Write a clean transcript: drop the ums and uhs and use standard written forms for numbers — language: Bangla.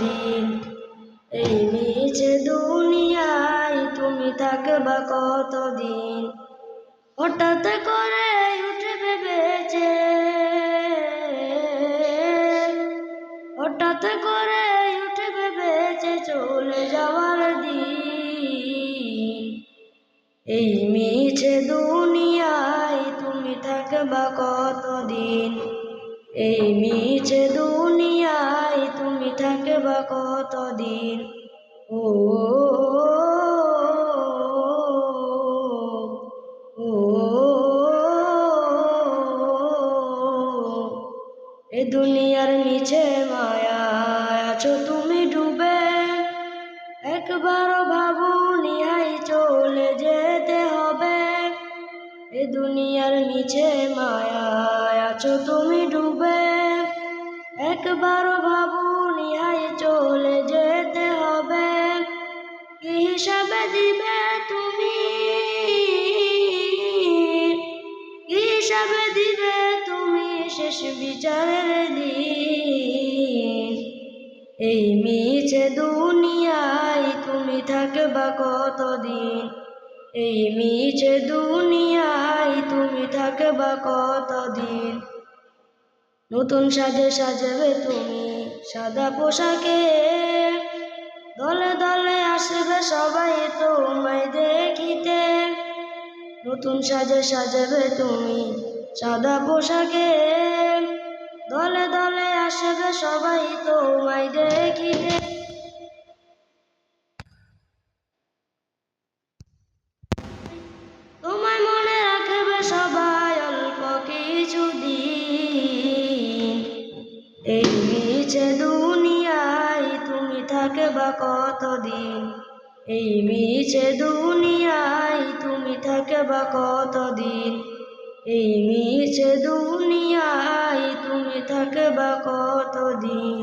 দিন। এই মিছে দুনিয়ায় তুমি থাকবা কতদিন। হঠাৎ করে উঠবে বেঁচে, হঠাৎ করে উঠবে বেঁচে চলে যাওয়ার দিন। এই মিছে দুনিয়ায় তুমি থাকবা কতদিন। এই মিছে দুনিয়ায় তুমি থাকবা কতদিন। ও এ দুনিয়ার নিচে মায়ায় আছো তুমি ডুবে, একবারও ভাবুনি হাই চলে যেতে হবে। এ দুনিয়ার নিচে মায়ায় আছো তুমি ডুবে, একবারও ভাবুনি হাই চলে যেতে হবে। কি হিসাবে দিবে তুমি, কি হিসাবে দিবে তুমি শেষ বিচারের দিন। এই মিছে দুনিয়ায় তুমি থাকবা কতদিন। এই মিছে দুনিয়ায় তুমি থাকবা কতদিন। নতুন সাজে সাজবে তুমি সাদা পোশাকে, দলে দলে আসবে সবাই তোমায় দেখিতে। নতুন সাজে সাজবে তুমি সাদা পোশাকে, দলে দলে আসবে সবাই তোমায় দেখিতে। তোমায় মনে রাখবে সবাই অল্প কিছুদিন। এই মিছে দুনিয়ায় তুমি থাকবা কতদিন। এই মিছে দুনিয়ায় তুমি থাকবা কতদিন। এই মিছে দুনিয়ায় তুমি থাকবা কতদিন।